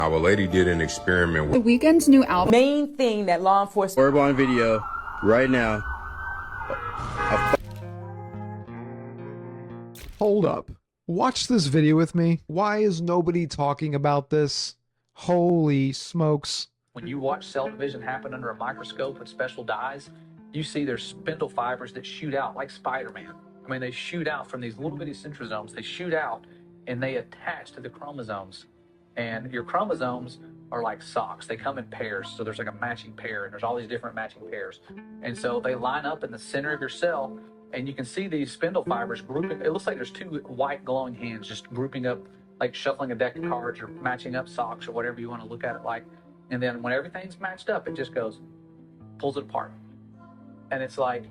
Our lady did an experiment with The Weeknd's new album. Main thing that law enforcement... Herb on video, right now. Hold up. Watch this video with me. Why is nobody talking about this? Holy smokes. When you watch cell division happen under a microscope with special dyes, you see there's spindle fibers that shoot out like Spider-Man. I mean, they shoot out from these little bitty centrosomes. They shoot out and they attach to the chromosomes. And your chromosomes are like socks. They come in pairs. So there's like a matching pair, and there's all these different matching pairs. And so they line up in the center of your cell, and you can see these spindle fibers grouping. It looks like there's two white glowing hands just grouping up, like shuffling a deck of cards or matching up socks or whatever you want to look at it like. And then when everything's matched up, it just goes, pulls it apart. And it's like,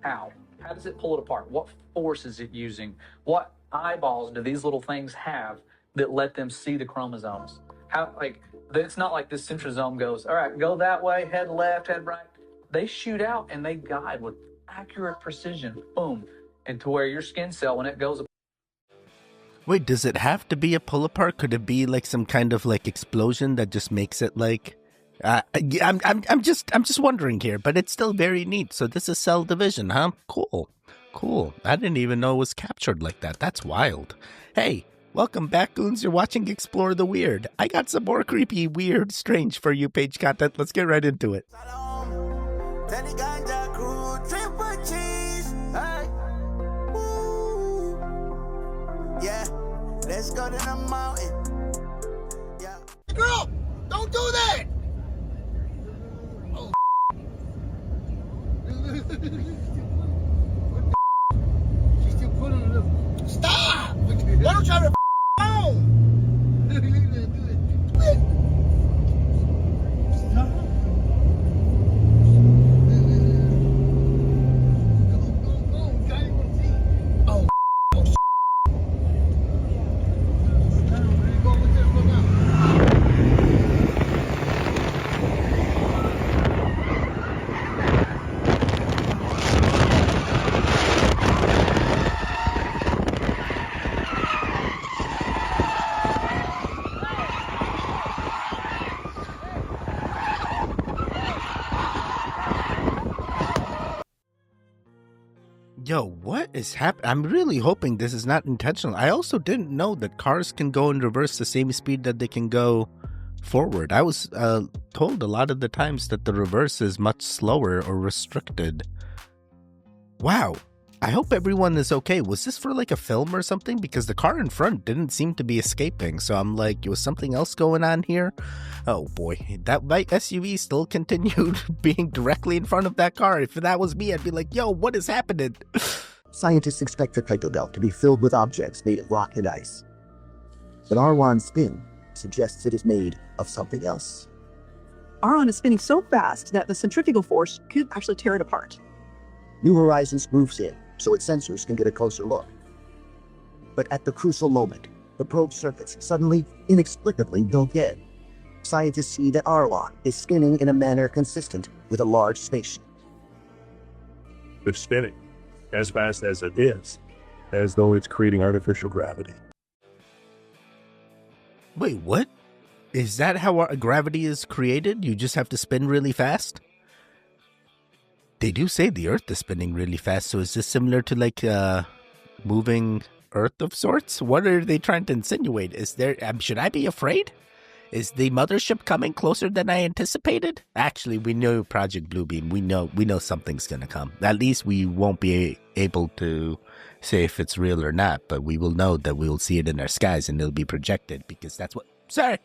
how? How does it pull it apart? What force is it using? What eyeballs do these little things have that let them see the chromosomes? How, like, it's not like this centrosome goes, all right, go that way, head left, head right. They shoot out and they guide with accurate precision, boom, and to where your skin cell, when it goes. Wait, does it have to be a pull apart? Could it be like some kind of like explosion that just makes it like? I'm just wondering here, but it's still very neat. So this is cell division, huh? Cool. I didn't even know it was captured like that. That's wild. Hey, welcome back, goons. You're watching Explore the Weird. I got some more creepy, weird, strange For You page content. Let's get right into it. Yeah, let's go to the mountain. Yeah. Girl, don't do that! Oh, she's still pulling it up. Stop! Why don't you have a phone? Quit. Stop. Go. Johnny will see. Oh. Yo, what is happening? I'm really hoping this is not intentional. I also didn't know that cars can go in reverse the same speed that they can go forward. I was told a lot of the times that the reverse is much slower or restricted. Wow. I hope everyone is okay. Was this for like a film or something? Because the car in front didn't seem to be escaping. So I'm like, was something else going on here? Oh boy, that white SUV still continued being directly in front of that car. If that was me, I'd be like, yo, what is happening? Scientists expect the Kuiper belt to be filled with objects made of rock and ice. But Arwan's spin suggests it is made of something else. Arwan is spinning so fast that the centrifugal force could actually tear it apart. New Horizons moves in, so its sensors can get a closer look. But at the crucial moment, the probe circuits suddenly, inexplicably don't get. Scientists see that Arwan is spinning in a manner consistent with a large spaceship. It's spinning as fast as it is, as though it's creating artificial gravity. Wait, what? Is that how our gravity is created? You just have to spin really fast? They do say the Earth is spinning really fast, so is this similar to like moving Earth of sorts? What are they trying to insinuate? Is there? Should I be afraid? Is the mothership coming closer than I anticipated? Actually, we know Project Bluebeam. We know something's gonna come. At least we won't be able to say if it's real or not, but we will know that we will see it in our skies and it'll be projected because that's what. Sorry,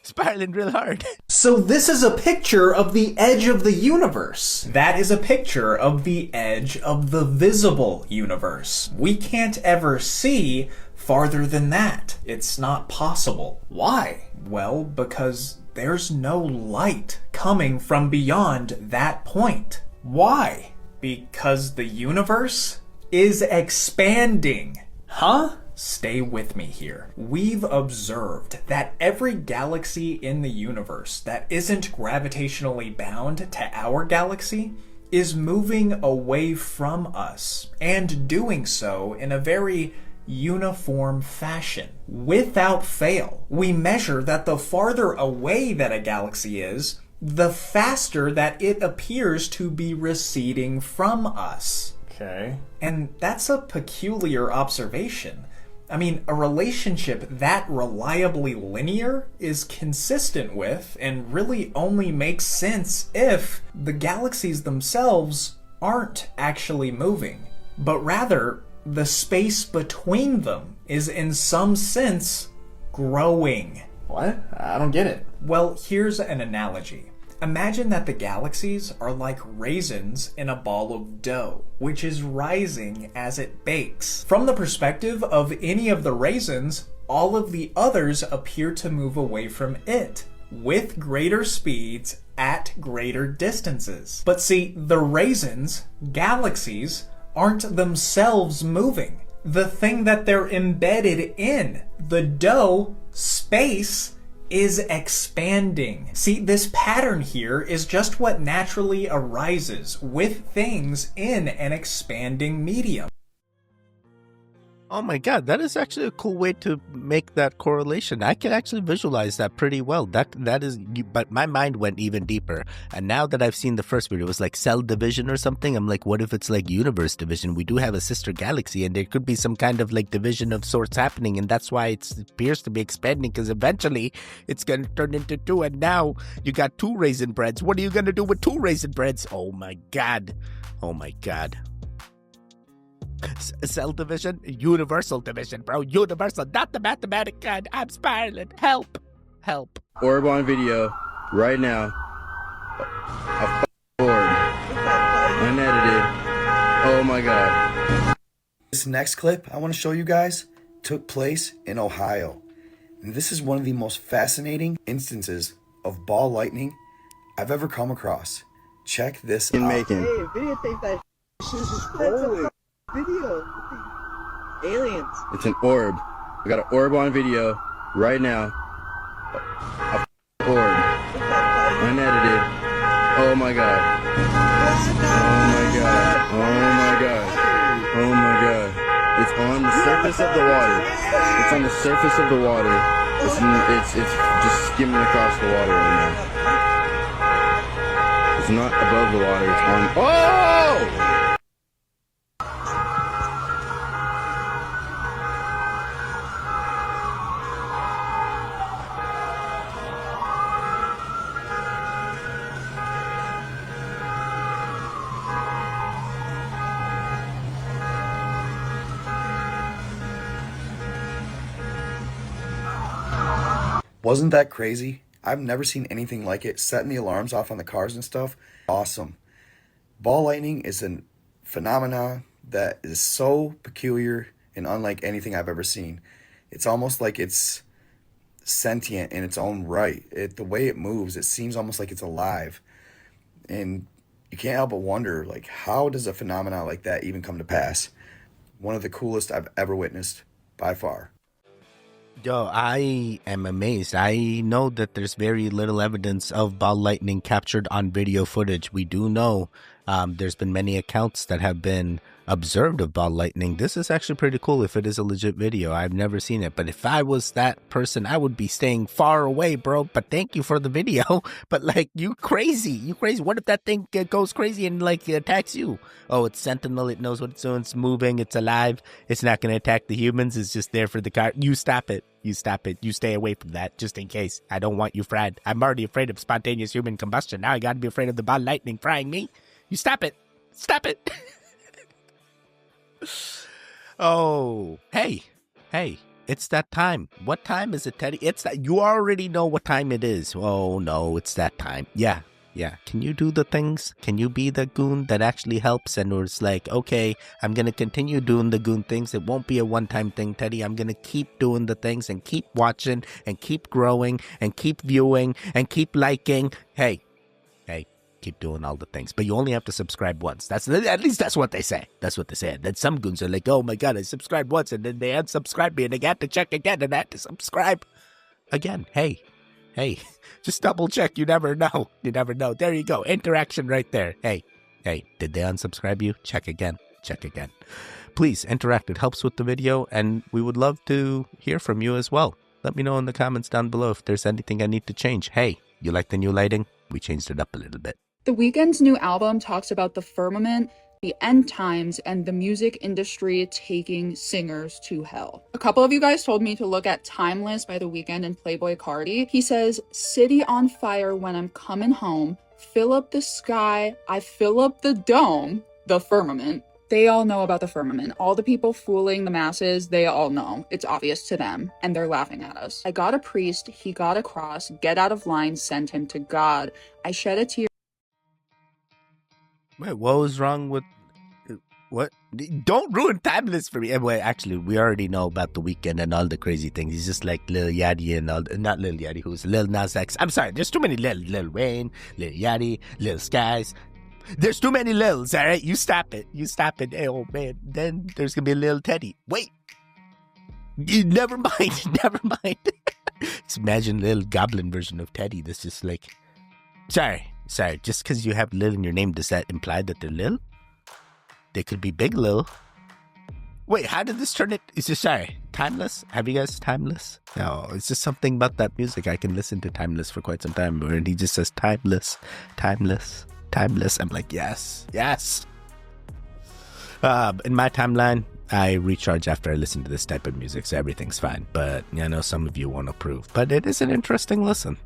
spiraling real hard. So this is a picture of the edge of the universe. That is a picture of the edge of the visible universe. We can't ever see farther than that. It's not possible. Why? Well, because there's no light coming from beyond that point. Why? Because the universe is expanding. Huh? Stay with me here. We've observed that every galaxy in the universe that isn't gravitationally bound to our galaxy is moving away from us, and doing so in a very uniform fashion. Without fail, we measure that the farther away that a galaxy is, the faster that it appears to be receding from us. Okay. And that's a peculiar observation. I mean, a relationship that reliably linear is consistent with and really only makes sense if the galaxies themselves aren't actually moving, but rather the space between them is in some sense growing. What? I don't get it. Well, here's an analogy. Imagine that the galaxies are like raisins in a ball of dough, which is rising as it bakes. From the perspective of any of the raisins, all of the others appear to move away from it, with greater speeds at greater distances. But see, the raisins, galaxies, aren't themselves moving. The thing that they're embedded in, the dough, space, is expanding. See, this pattern here is just what naturally arises with things in an expanding medium. Oh my god, that is actually a cool way to make that correlation. I can actually visualize that pretty well. That is, but my mind went even deeper. And now that I've seen the first video, it was like cell division or something. I'm like, what if it's like universe division? We do have a sister galaxy, and there could be some kind of like division of sorts happening, and that's why it appears to be expanding, because eventually it's gonna turn into two, and now you got two raisin breads. What are you gonna do with two raisin breads? Oh my god. Oh my god. Cell division, universal division, bro. Universal, not the mathematic kind. I'm spiraling. Help. Help. Orb on video right now. A orb. Unedited. Oh my god. This next clip I want to show you guys took place in Ohio. And this is one of the most fascinating instances of ball lightning I've ever come across. Check this out. Making. Hey, videotape that shit is holy. Video. Aliens. It's an orb. We got an orb on video right now. A orb. Unedited. Oh my god. Oh my god. Oh my god. Oh my god. It's on the surface of the water. It's on the surface of the water. It's just skimming across the water right now. It's not above the water. It's on. Oh! Wasn't that crazy? I've never seen anything like it. Setting the alarms off on the cars and stuff. Awesome. Ball lightning is a phenomenon that is so peculiar and unlike anything I've ever seen. It's almost like it's sentient in its own right. The way it moves, it seems almost like it's alive. And you can't help but wonder, like, how does a phenomenon like that even come to pass? One of the coolest I've ever witnessed, by far. Yo, I am amazed. I know that there's very little evidence of ball lightning captured on video footage. We do know there's been many accounts that have been observed of ball lightning. This is actually pretty cool if it is a legit video. I've never seen it, but if I was that person, I would be staying far away, bro. But thank you for the video. But like, you crazy. What if that thing goes crazy and like attacks you? Oh, it's sentinel. It knows what it's doing. It's moving. It's alive. It's not going to attack the humans. It's just there for the car. You stop it. You stop it. You stay away from that just in case. I don't want you fried. I'm already afraid of spontaneous human combustion. Now I got to be afraid of the ball lightning frying me. You stop it. Stop it. Oh, hey, it's that time. What time is it, Teddy? It's that. You already know what time it is. Oh, no, it's that time. Yeah. Can you do the things? Can you be the goon that actually helps? And it's like, okay, I'm going to continue doing the goon things. It won't be a one-time thing, Teddy. I'm going to keep doing the things and keep watching and keep growing and keep viewing and keep liking. Hey, keep doing all the things, but you only have to subscribe once. At least that's what they say. Then some goons are like, oh my god, I subscribed once and then they unsubscribed me and I got to check again and I had to subscribe again. Hey, just double check. You never know. There you go. Interaction right there. Hey, did they unsubscribe you? Check again. check again. Please interact. It helps with the video, and we would love to hear from you as well. Let me know in the comments down below if there's anything I need to change. Hey, you like the new lighting? We changed it up a little bit. The Weeknd's new album talks about the firmament, the end times, and the music industry taking singers to hell. A couple of you guys told me to look at Timeless by The Weeknd and Playboi Carti. He says, "City on fire when I'm coming home, fill up the sky, I fill up the dome," the firmament. They all know about the firmament. All the people fooling the masses, they all know. It's obvious to them, and they're laughing at us. I got a priest, he got a cross, get out of line, send him to God. I shed a tear. Wait, what was wrong with... What? Don't ruin Timeless for me. Wait, actually, we already know about The Weeknd and all the crazy things. He's just like Lil Yachty and all... Not Lil Yachty, who's Lil Nas X. I'm sorry, there's too many Lil Wayne, Lil Yachty, Lil Skies. There's too many Lils, all right? You stop it. You stop it. Hey, oh, man. Then there's going to be a Lil Teddy. Wait. Never mind. Never mind. Just imagine a little goblin version of Teddy. That's just like... Sorry. Just because you have Lil in your name, does that imply that they're Lil? They could be Big Lil. Wait, how did this turn it? Is this, sorry, Timeless? Have you guys Timeless? No, it's just something about that music. I can listen to Timeless for quite some time. Where he just says Timeless, Timeless. Timeless. I'm like, yes. In my timeline, I recharge after I listen to this type of music, so everything's fine. But I know some of you won't approve. But it is an interesting listen.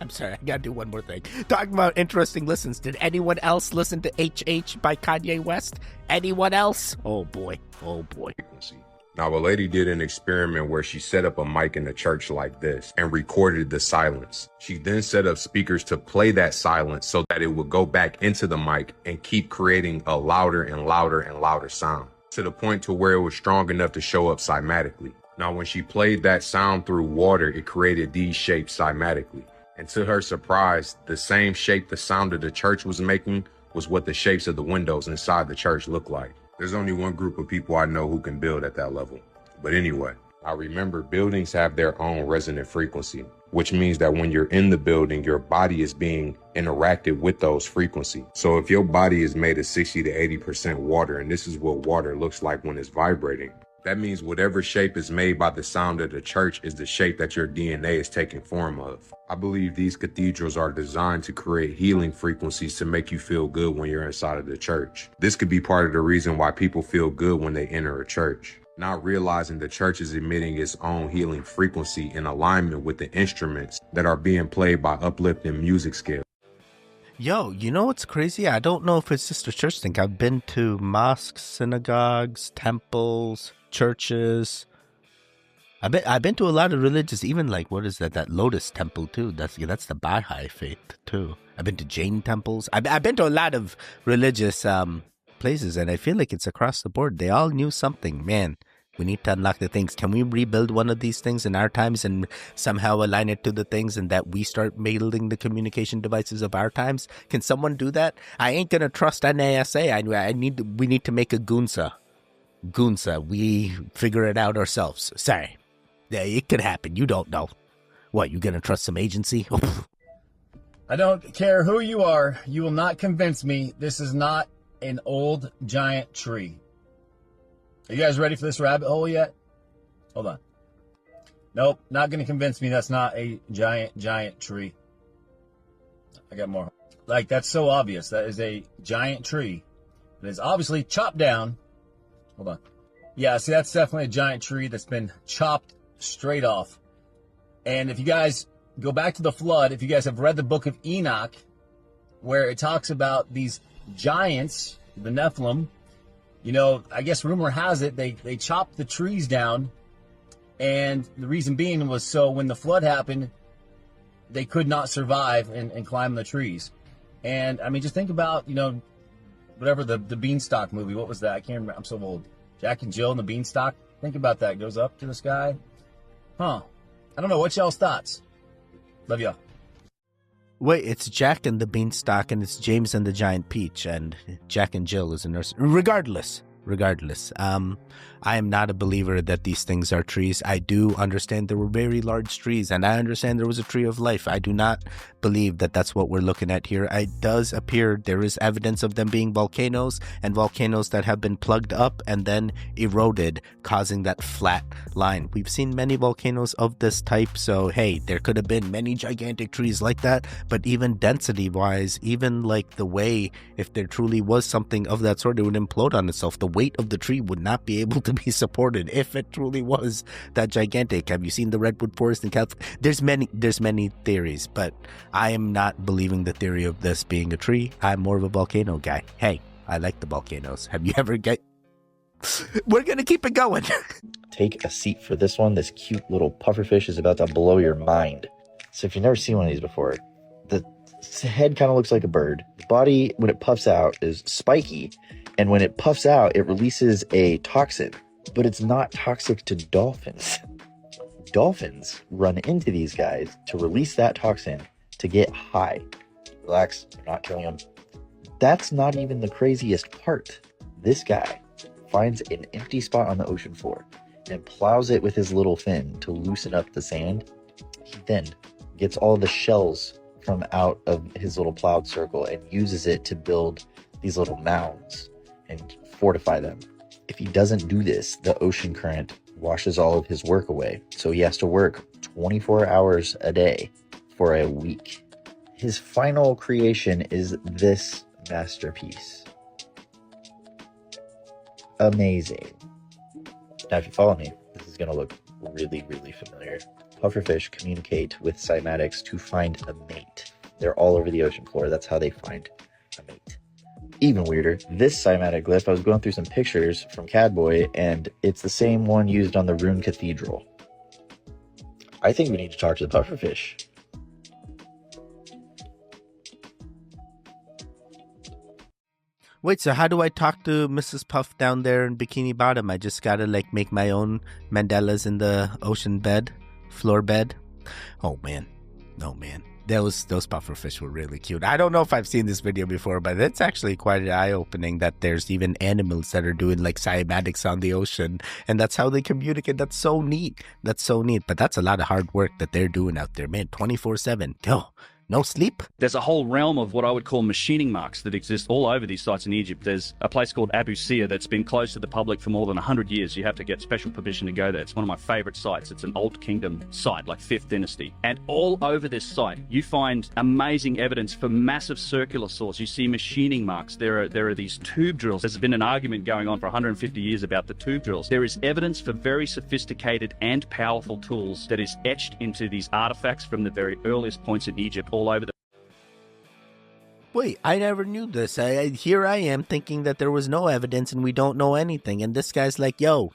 I'm sorry, I gotta do one more thing. Talking about interesting listens, did anyone else listen to HH by Kanye West? Anyone else? Oh boy. Now, a lady did an experiment where she set up a mic in the church like this and recorded the silence. She then set up speakers to play that silence so that it would go back into the mic and keep creating a louder and louder and louder sound, to the point to where it was strong enough to show up cymatically. Now, when she played that sound through water, it created these shapes cymatically. And to her surprise, the same shape the sound of the church was making was what the shapes of the windows inside the church looked like. There's only one group of people I know who can build at that level. But anyway, I remember buildings have their own resonant frequency, which means that when you're in the building, your body is being interacted with those frequencies. So if your body is made of 60 to 80% water, and this is what water looks like when it's vibrating, that means whatever shape is made by the sound of the church is the shape that your DNA is taking form of. I believe these cathedrals are designed to create healing frequencies to make you feel good when you're inside of the church. This could be part of the reason why people feel good when they enter a church, not realizing the church is emitting its own healing frequency in alignment with the instruments that are being played by uplifting music scales. Yo, you know what's crazy? I don't know if it's just a church thing. I've been to mosques, synagogues, temples, churches. I've been to a lot of religious, even like, what is that? That Lotus Temple too. That's the Baha'i faith too. I've been to Jain temples. I've been to a lot of religious places, and I feel like it's across the board. They all knew something. Man, we need to unlock the things. Can we rebuild one of these things in our times and somehow align it to the things, and that we start building the communication devices of our times? Can someone do that? I ain't gonna trust NASA. We need to make a Gunsa. We figure it out ourselves. Sorry. Yeah, it could happen. You don't know. What, you gonna trust some agency? I don't care who you are. You will not convince me this is not an old giant tree. Are you guys ready for this rabbit hole yet? Hold on. Nope, not going to convince me that's not a giant tree. I got more. Like, that's so obvious. That is a giant tree. It is obviously chopped down. Hold on. Yeah, see, that's definitely a giant tree that's been chopped straight off. And if you guys go back to the flood, if you guys have read the book of Enoch, where it talks about these giants, the Nephilim, you know, I guess rumor has it they chopped the trees down, and the reason being was so when the flood happened, they could not survive and climb the trees. And I mean, just think about, you know, whatever the Beanstalk movie, what was that? I can't remember. I'm so old. Jack and Jill and the Beanstalk. Think about that. It goes up to the sky. Huh. I don't know. What's y'all's thoughts? Love y'all. Wait, it's Jack and the Beanstalk, and it's James and the Giant Peach, and Jack and Jill is a nurse. Regardless, regardless. I am not a believer that these things are trees. I do understand there were very large trees, and I understand there was a tree of life. I do not believe that that's what we're looking at here. It does appear there is evidence of them being volcanoes, and volcanoes that have been plugged up and then eroded, causing that flat line. We've seen many volcanoes of this type, so hey, there could have been many gigantic trees like that, but even density-wise, even like the way, if there truly was something of that sort, it would implode on itself. The weight of the tree would not be able to be supported if it truly was that gigantic. Have you seen the redwood forest in California? There's many theories, but I am not believing the theory of this being a tree. I'm more of a volcano guy. Hey, I like the volcanoes. Have you ever We're gonna keep it going. Take a seat for this one. This cute little pufferfish is about to blow your mind. So if you've never seen one of these before, the head kind of looks like a bird. The body, when it puffs out, is spiky. And when it puffs out, it releases a toxin, but it's not toxic to dolphins. Dolphins run into these guys to release that toxin to get high. Relax, I'm not killing them. That's not even the craziest part. This guy finds an empty spot on the ocean floor and plows it with his little fin to loosen up the sand. He then gets all the shells from out of his little plowed circle and uses it to build these little mounds and fortify them. If he doesn't do this, the ocean current washes all of his work away. So he has to work 24 hours a day for a week. His final creation is this masterpiece. Amazing. Now, if you follow me, this is going to look really, really familiar. Pufferfish communicate with cymatics to find a mate. They're all over the ocean floor. That's how they find a mate. Even weirder, this cymatic glyph, I was going through some pictures from Cadboy, and it's the same one used on the Rune Cathedral. I think we need to talk to the pufferfish. Wait, so how do I talk to Mrs. Puff down there in Bikini Bottom? I just gotta like make my own mandalas in the ocean bed, floor bed. Oh man. Those pufferfish were really cute. I don't know if I've seen this video before, but it's actually quite eye-opening that there's even animals that are doing like cymatics on the ocean, and that's how they communicate. That's so neat. But that's a lot of hard work that they're doing out there, man. 24/7. Yo, no sleep. There's a whole realm of what I would call machining marks that exist all over these sites in Egypt. There's a place called Abu Sir that's been closed to the public for more than 100 years. You have to get special permission to go there. It's one of my favorite sites. It's an old kingdom site, like 5th dynasty. And all over this site, you find amazing evidence for massive circular saws. You see machining marks. There are these tube drills. There's been an argument going on for 150 years about the tube drills. There is evidence for very sophisticated and powerful tools that is etched into these artifacts from the very earliest points in Egypt all over the... Wait, I never knew this. Here I am thinking that there was no evidence and we don't know anything. And this guy's like, yo,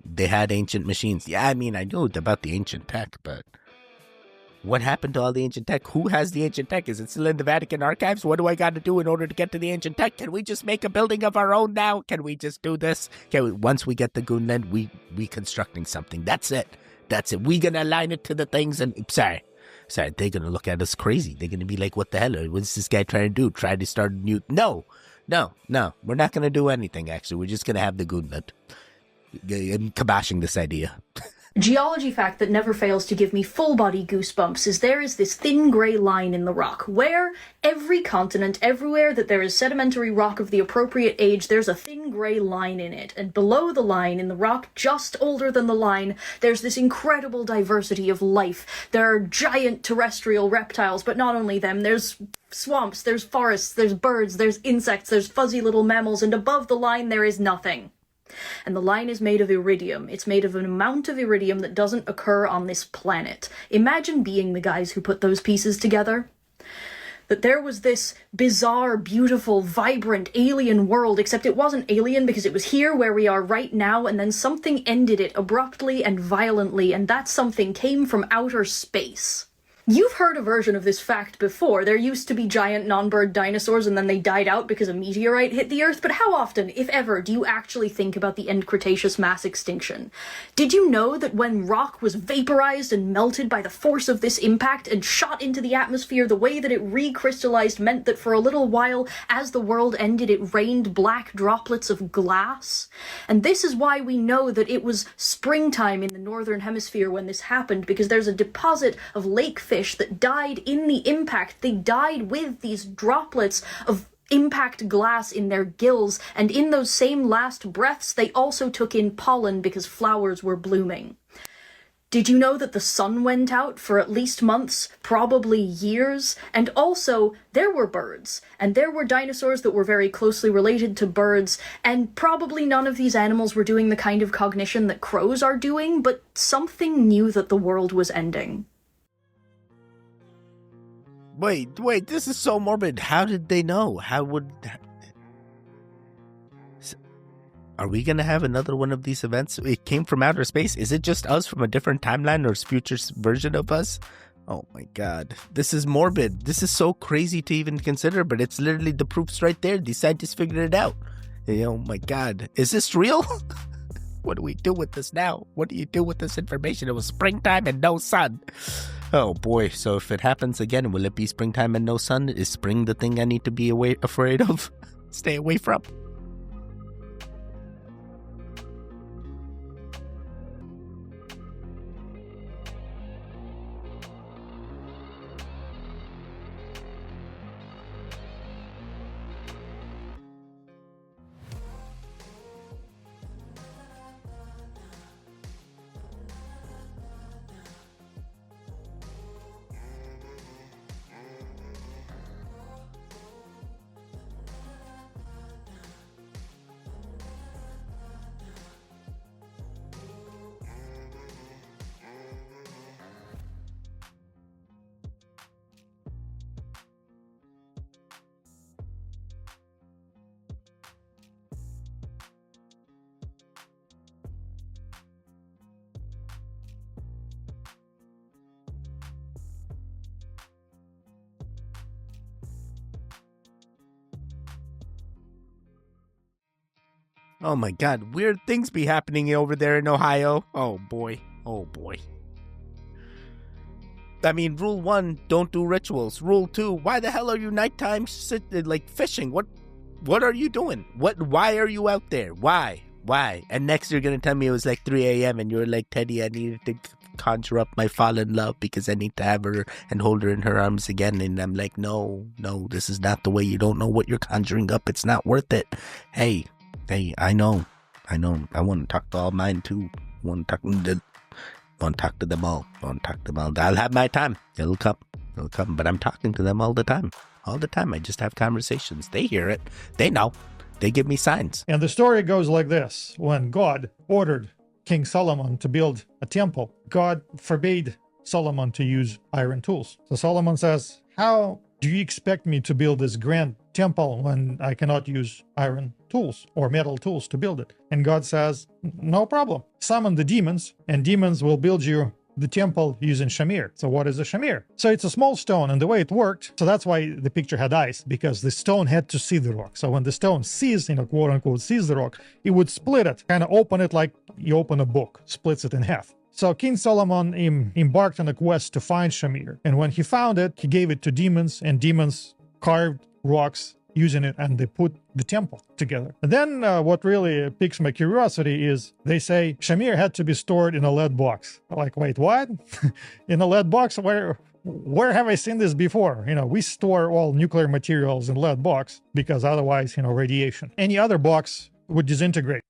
they had ancient machines. Yeah, I mean, I knew about the ancient tech, but what happened to all the ancient tech? Who has the ancient tech? Is it still in the Vatican archives? What do I got to do in order to get to the ancient tech? Can we just make a building of our own now? Can we just do this? Once we get the Goonland, we constructing something. That's it. We gonna align it to the things and... Sorry, they're gonna look at us crazy. They're gonna be like, what the hell? What's this guy trying to do? Try to start a new... No. We're not gonna do anything, actually. We're just gonna have the Goonland. I'm kibashing this idea. Geology fact that never fails to give me full-body goosebumps is there is this thin grey line in the rock, where every continent, everywhere that there is sedimentary rock of the appropriate age, there's a thin grey line in it, and below the line, in the rock just older than the line, there's this incredible diversity of life. There are giant terrestrial reptiles, but not only them, there's swamps, there's forests, there's birds, there's insects, there's fuzzy little mammals, and above the line there is nothing. And the line is made of iridium. It's made of an amount of iridium that doesn't occur on this planet. Imagine being the guys who put those pieces together. That there was this bizarre, beautiful, vibrant, alien world, except it wasn't alien because it was here where we are right now, and then something ended it abruptly and violently, and that something came from outer space. You've heard a version of this fact before. There used to be giant non-bird dinosaurs and then they died out because a meteorite hit the Earth, but how often, if ever, do you actually think about the end Cretaceous mass extinction? Did you know that when rock was vaporized and melted by the force of this impact and shot into the atmosphere, the way that it recrystallized meant that for a little while, as the world ended, it rained black droplets of glass? And this is why we know that it was springtime in the northern hemisphere when this happened, because there's a deposit of lake fish that died in the impact. They died with these droplets of impact glass in their gills, and in those same last breaths, they also took in pollen because flowers were blooming. Did you know that the sun went out for at least months, probably years? And also, there were birds, and there were dinosaurs that were very closely related to birds, and probably none of these animals were doing the kind of cognition that crows are doing, but something knew that the world was ending. Wait, this is so morbid. How did they know? How would... Are we going to have another one of these events? It came from outer space. Is it just us from a different timeline or future version of us? Oh my god. This is morbid. This is so crazy to even consider, but it's literally the proof's right there. These scientists figured it out. Oh my god. Is this real? What do we do with this now? What do you do with this information? It was springtime and no sun. Oh boy, so if it happens again, will it be springtime and no sun? Is spring the thing I need to be afraid of? Stay away from? Oh my god, weird things be happening over there in Ohio. Oh boy, oh boy. I mean, rule 1, don't do rituals. Rule 2, why the hell are you nighttime fishing? What are you doing? Why are you out there? Why? And next you're gonna tell me it was like 3 a.m. and you're like, Teddy, I needed to conjure up my fallen love because I need to have her and hold her in her arms again. And I'm like, no, this is not the way. You don't know what you're conjuring up. It's not worth it. Hey, I know. I want to talk to all mine too. I want to talk to them all. I'll have my time. It'll come. But I'm talking to them all the time. I just have conversations. They hear it. They know. They give me signs. And the story goes like this. When God ordered King Solomon to build a temple, God forbade Solomon to use iron tools. So Solomon says, how do you expect me to build this grand temple when I cannot use iron tools or metal tools to build it? And God says, no problem. Summon the demons, and demons will build you the temple using shamir. So what is a shamir? So it's a small stone, and the way it worked, so that's why the picture had eyes, because the stone had to see the rock. So when the stone sees, quote unquote, sees the rock, it would split it, kind of open it like you open a book, splits it in half. So King Solomon embarked on a quest to find shamir, and when he found it, he gave it to demons, and demons carved rocks using it, and they put the temple together. And then what really piques my curiosity is they say shamir had to be stored in a lead box. Like, wait, what? In a lead box? Where have I seen this before? We store all nuclear materials in lead box because otherwise, radiation. Any other box would disintegrate.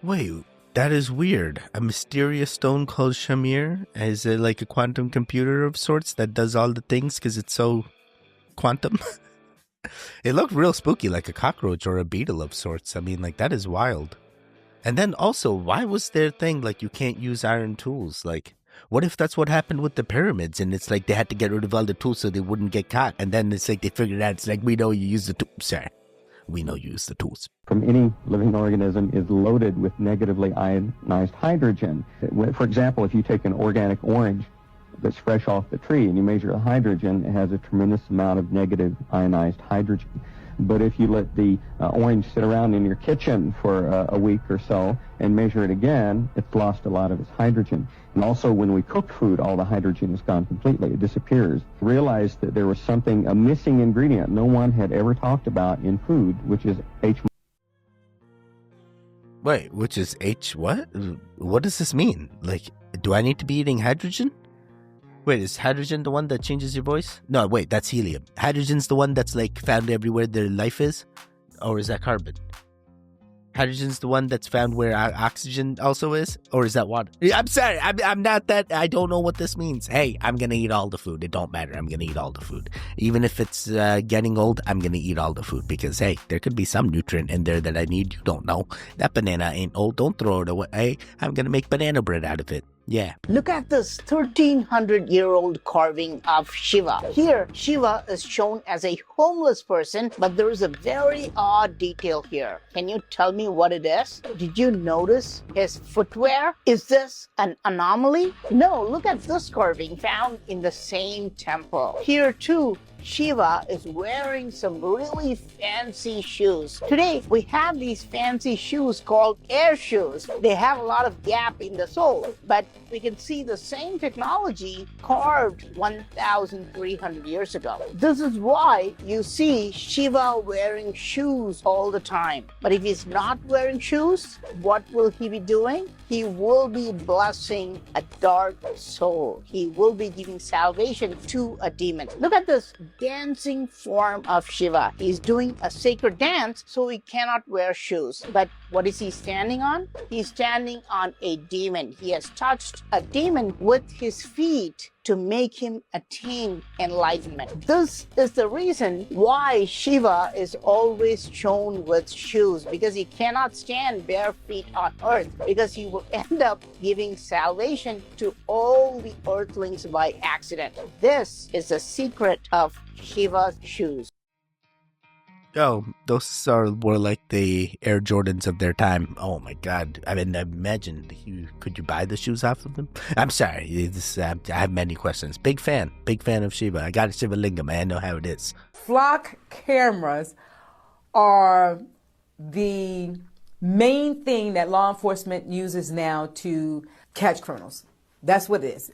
Wait, that is weird. A mysterious stone called shamir? Is it like a quantum computer of sorts that does all the things because it's so quantum? It looked real spooky, like a cockroach or a beetle of sorts. I mean, that is wild. And then also, why was their thing you can't use iron tools? What if that's what happened with the pyramids and it's they had to get rid of all the tools so they wouldn't get caught? And then it's they figured out, we know you use the tools. Sorry, we know you use the tools. From any living organism is loaded with negatively ionized hydrogen. For example, if you take an organic orange, that's fresh off the tree and you measure the hydrogen, it has a tremendous amount of negative ionized hydrogen. But if you let the orange sit around in your kitchen for a week or so and measure it again, it's lost a lot of its hydrogen. And also when we cook food, all the hydrogen is gone completely. It disappears. Realized that there was something, a missing ingredient no one had ever talked about in food, which is H. Wait, which is H what? What does this mean? Like, do I need to be eating hydrogen? Wait, is hydrogen the one that changes your voice? No, wait, that's helium. Hydrogen's the one that's like found everywhere there life is? Or is that carbon? Hydrogen's the one that's found where oxygen also is? Or is that water? I'm sorry, I'm not that, I don't know what this means. Hey, I'm gonna eat all the food. It don't matter, I'm gonna eat all the food. Even if it's getting old, I'm gonna eat all the food. Because, hey, there could be some nutrient in there that I need. You don't know. That banana ain't old, don't throw it away. Hey, I'm gonna make banana bread out of it. Yeah. Look at this 1300-year-old carving of Shiva. Here, Shiva is shown as a homeless person, but there is a very odd detail here. Can you tell me what it is? Did you notice his footwear? Is this an anomaly? No, look at this carving found in the same temple. Here too, Shiva is wearing some really fancy shoes. Today, we have these fancy shoes called air shoes. They have a lot of gap in the sole, but we can see the same technology carved 1,300 years ago. This is why you see Shiva wearing shoes all the time. But if he's not wearing shoes, what will he be doing? He will be blessing a dark soul. He will be giving salvation to a demon. Look at this dancing form of Shiva. He's doing a sacred dance, so he cannot wear shoes. But what is he standing on? He's standing on a demon. He has touched a demon with his feet to make him attain enlightenment. This is the reason why Shiva is always shown with shoes, because he cannot stand bare feet on earth, because he will end up giving salvation to all the earthlings by accident. This is the secret of Shiva's shoes. Oh, those were like the Air Jordans of their time. Oh my God. I mean, imagine, could you buy the shoes off of them? I'm sorry, I have many questions. Big fan of Shiva. I got a Shiva Lingam, I know how it is. Flock cameras are the main thing that law enforcement uses now to catch criminals. That's what it is.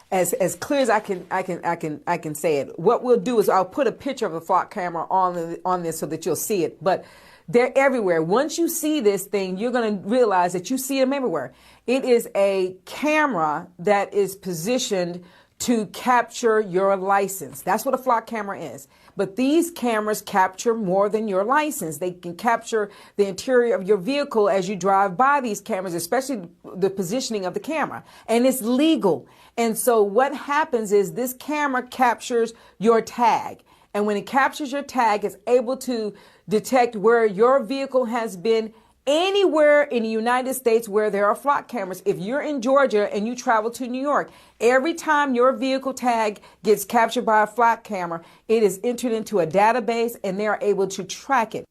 As clear as I can say it. What we'll do is I'll put a picture of the flock camera on this so that you'll see it. But they're everywhere. Once you see this thing, you're going to realize that you see them everywhere. It is a camera that is positioned to capture your license. That's what a flock camera is. But these cameras capture more than your license. They can capture the interior of your vehicle as you drive by these cameras, especially the positioning of the camera. And it's legal. And so what happens is this camera captures your tag. And when it captures your tag, it's able to detect where your vehicle has been anywhere in the United States where there are flock cameras. If you're in Georgia and you travel to New York, every time your vehicle tag gets captured by a flock camera, it is entered into a database and they're able to track it.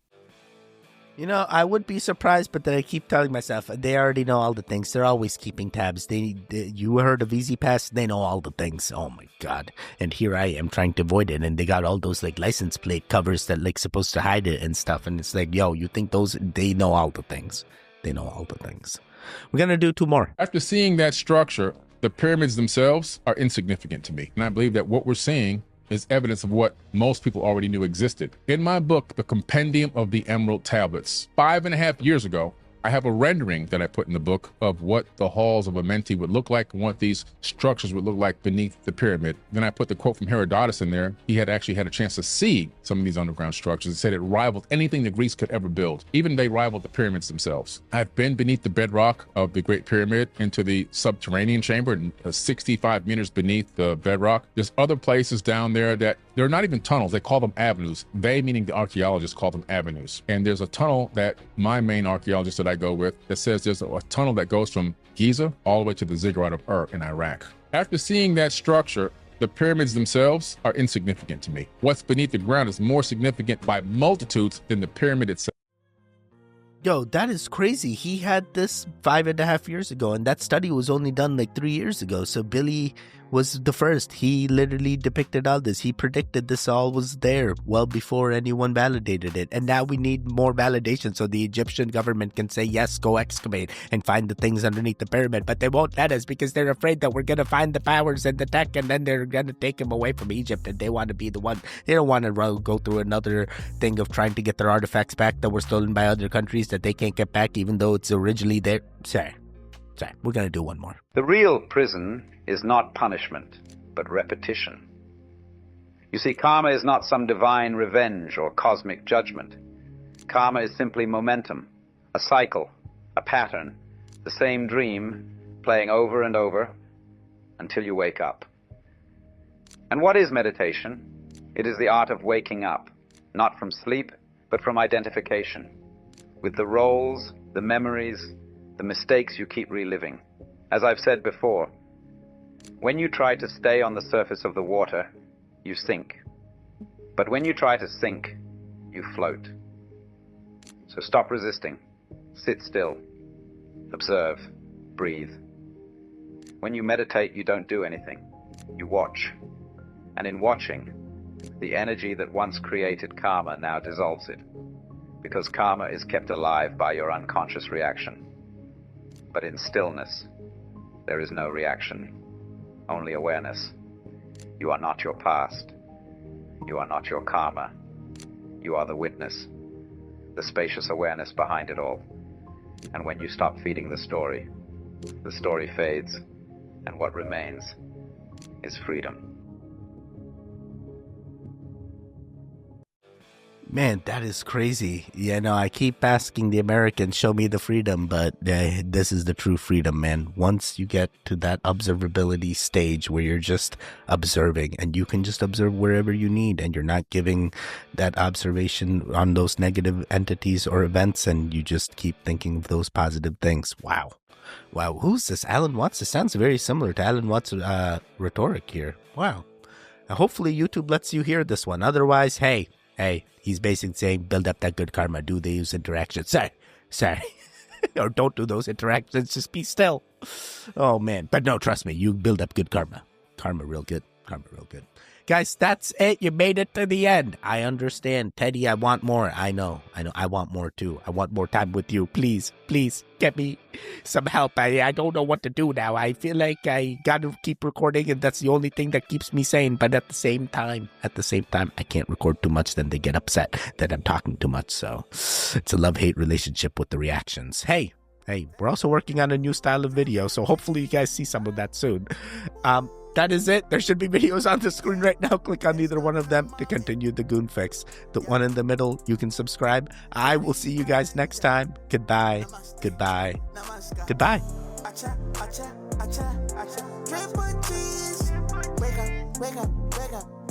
You know, I would be surprised, but then I keep telling myself, they already know all the things. They're always keeping tabs. You heard of Easy Pass? They know all the things. Oh my God. And here I am trying to avoid it. And they got all those like license plate covers that like supposed to hide it and stuff. And it's like, yo, you think they know all the things. They know all the things. We're going to do 2 more. After seeing that structure, the pyramids themselves are insignificant to me. And I believe that what we're seeing is evidence of what most people already knew existed. In my book, The Compendium of the Emerald Tablets, 5.5 years ago, I have a rendering that I put in the book of what the halls of Amenti would look like and what these structures would look like beneath the pyramid. Then I put the quote from Herodotus in there. He had actually had a chance to see some of these underground structures. He said it rivaled anything the Greeks could ever build. Even they rivaled the pyramids themselves. I've been beneath the bedrock of the Great Pyramid into the subterranean chamber, 65 meters beneath the bedrock. There's other places down there that they're not even tunnels. They call them avenues. They, meaning the archaeologists, call them avenues. And there's a tunnel that my main archaeologist that I go with that says there's a tunnel that goes from Giza all the way to the ziggurat of Ur in Iraq. After seeing that structure, the pyramids themselves are insignificant to me. What's beneath the ground is more significant by multitudes than the pyramid itself. Yo, that is crazy. He had this 5.5 years ago, and that study was only done like 3 years ago. So Billy was the first. He literally depicted all this. He predicted this all was there well before anyone validated it. And now we need more validation so the Egyptian government can say, yes, go excavate and find the things underneath the pyramid. But they won't let us because they're afraid that we're going to find the powers and the tech, and then they're going to take them away from Egypt, and they want to be the one. They don't want to go through another thing of trying to get their artifacts back that were stolen by other countries that they can't get back, even though it's originally there. Sorry, we're going to do one more. The real prison is not punishment, but repetition. You see, karma is not some divine revenge or cosmic judgment. Karma is simply momentum, a cycle, a pattern, the same dream playing over and over until you wake up. And what is meditation? It is the art of waking up, not from sleep, but from identification, with the roles, the memories, the mistakes you keep reliving. As I've said before, when you try to stay on the surface of the water, you sink. But when you try to sink, you float. So stop resisting. Sit still. Observe. Breathe. When you meditate, you don't do anything. You watch. And in watching, the energy that once created karma now dissolves it, because karma is kept alive by your unconscious reaction. But in stillness, there is no reaction, only awareness. You are not your past. You are not your karma. You are the witness, the spacious awareness behind it all. And when you stop feeding the story fades, and what remains is freedom. Man, that is crazy. You know, I keep asking the Americans, show me the freedom, but this is the true freedom, man. Once you get to that observability stage where you're just observing, and you can just observe wherever you need, and you're not giving that observation on those negative entities or events, and you just keep thinking of those positive things. Wow. Who's this? Alan Watts? It sounds very similar to Alan Watts' rhetoric here. Wow. Hopefully YouTube lets you hear this one. Otherwise, hey, he's basically saying, build up that good karma, do these interactions. Sorry. Or don't do those interactions, just be still. Oh, man. But no, trust me, you build up good karma. Karma real good. Guys, that's it. You made it to the end. I understand. Teddy, I want more. I know. I want more too. I want more time with you. Please, get me some help. I don't know what to do now. I feel like I got to keep recording, and that's the only thing that keeps me sane. But at the same time, I can't record too much. Then they get upset that I'm talking too much. So it's a love-hate relationship with the reactions. Hey, we're also working on a new style of video. So hopefully you guys see some of that soon. That is it. There should be videos on the screen right now. Click on either one of them to continue the Goon Fix. The one in the middle, you can subscribe. I will see you guys next time. Goodbye. Wake up.